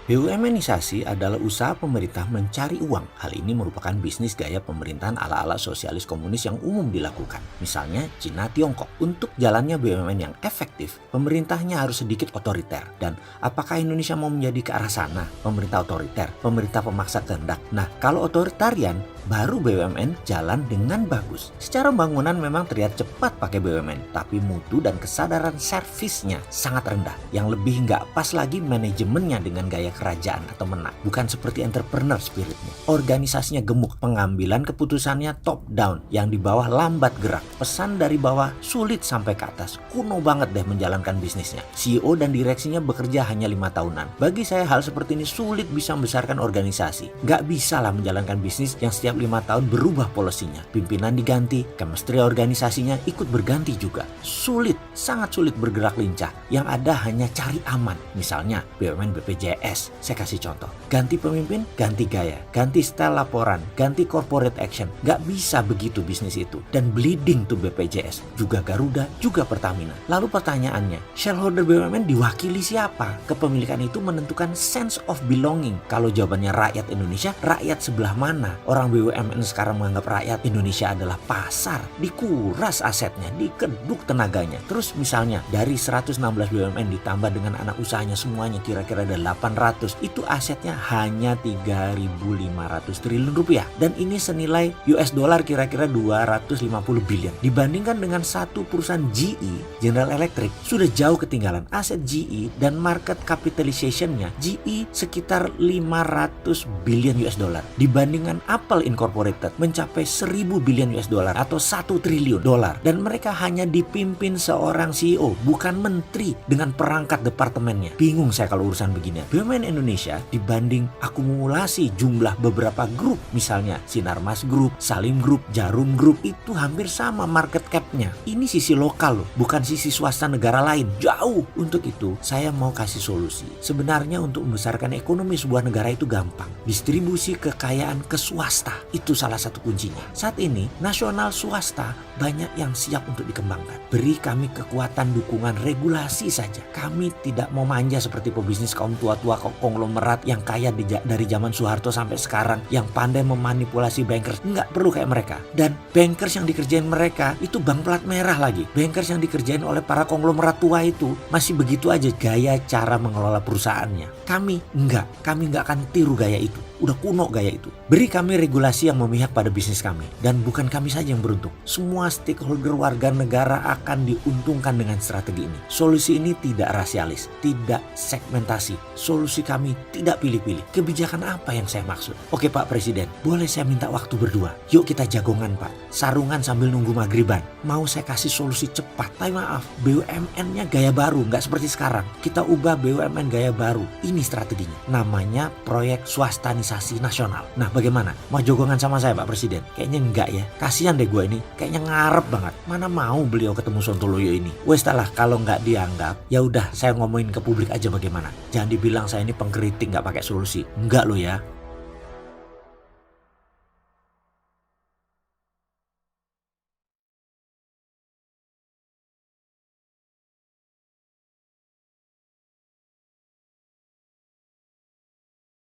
BUMNisasi adalah usaha pemerintah mencari uang. Hal ini merupakan bisnis gaya pemerintahan ala-ala sosialis komunis yang umum dilakukan. Misalnya Cina, Tiongkok. Untuk jalannya BUMN yang efektif, pemerintahnya harus sedikit otoriter. Dan apakah Indonesia mau menjadi ke arah sana? Pemerintah otoriter, pemerintah pemaksa kehendak. Nah, kalau otoritarian, baru BUMN jalan dengan bagus. Secara bangunan memang terlihat cepat pakai BUMN, tapi mutu dan kesadaran servisnya sangat rendah. Yang lebih nggak pas lagi manajemennya dengan gaya kerajaan atau menang. Bukan seperti entrepreneur spiritnya. Organisasinya gemuk, pengambilan keputusannya top down, yang di bawah lambat gerak. Pesan dari bawah sulit sampai ke atas. Kuno banget deh menjalankan bisnisnya. CEO dan direksinya bekerja hanya 5 tahunan. Bagi saya hal seperti ini sulit bisa membesarkan organisasi. Nggak bisa lah menjalankan bisnis yang setiap 5 tahun berubah polisinya. Pimpinan diganti, chemistry organisasinya ikut berganti juga. Sulit, sangat sulit bergerak lincah. Yang ada hanya cari aman. Misalnya BUMN BPJS. Saya kasih contoh. Ganti pemimpin, ganti gaya. Ganti style laporan, ganti corporate action. Nggak bisa begitu bisnis itu. Dan bleeding to BPJS. Juga Garuda, juga Pertamina. Lalu pertanyaannya, shareholder BUMN diwakili siapa? Kepemilikan itu menentukan sense of belonging. Kalau jawabannya rakyat Indonesia, rakyat sebelah mana? Orang BUMN sekarang menganggap rakyat Indonesia adalah pasar. Dikuras asetnya, dikeduk tenaganya. Terus misalnya dari 116 BUMN ditambah dengan anak usahanya semuanya kira-kira ada 800. Itu asetnya hanya 3.500 triliun rupiah. Dan ini senilai US dollar kira-kira 250 billion. Dibandingkan dengan satu perusahaan GE, General Electric, sudah jauh ketinggalan. Aset GE dan market capitalization-nya GE sekitar 500 billion US dollar. Dibandingkan Apple Incorporated mencapai 1000 billion US dollar atau 1 triliun dolar. Dan mereka hanya dipimpin seorang CEO, bukan menteri dengan perangkat departemennya. Bingung saya kalau urusan begini. BUMN Indonesia dibanding akumulasi jumlah beberapa grup, misalnya Sinarmas Group, Salim Group, Jarum Group, itu hampir sama market cap-nya. Ini sisi lokal loh, bukan sisi swasta negara lain. Jauh. Untuk itu, saya mau kasih solusi. Sebenarnya untuk membesarkan ekonomi sebuah negara itu gampang. Distribusi kekayaan ke swasta, itu salah satu kuncinya. Saat ini, nasional swasta banyak yang siap untuk dikembangkan. Beri kami kekuatan dukungan regulasi saja. Kami tidak mau manja seperti pebisnis kaum tua-tua konglomerat yang kaya dari zaman Soeharto sampai sekarang, yang pandai memanipulasi bankers. Nggak perlu kayak mereka. Dan bankers yang dikerjain mereka itu bank plat merah lagi. Bankers yang dikerjain oleh para konglomerat tua itu masih begitu aja gaya cara mengelola perusahaannya. Kami nggak akan tiru gaya itu. Udah kuno gaya itu. Beri kami regulasi yang memihak pada bisnis kami. Dan bukan kami saja yang beruntung. Semua stakeholder warga negara akan diuntungkan dengan strategi ini. Solusi ini tidak rasialis, tidak segmentasi. Solusi kami tidak pilih-pilih. Kebijakan apa yang saya maksud? Oke Pak Presiden, boleh saya minta waktu berdua? Yuk kita jagongan Pak. Sarungan sambil nunggu maghriban. Mau saya kasih solusi cepat. Tapi maaf, BUMN-nya gaya baru, nggak seperti sekarang. Kita ubah BUMN gaya baru. Ini strateginya. Namanya proyek swastanisasi nasional. Nah bagaimana? Mau jogongan sama saya Pak Presiden? Kayaknya enggak ya. Kasihan deh gue ini. Kayaknya ngarep banget. Mana mau beliau ketemu Sontoloyo ini. Wes lah, kalau nggak dianggap, ya udah saya ngomongin ke publik aja bagaimana. Jangan dibilang saya ini pengkritik nggak pakai solusi. Enggak loh ya.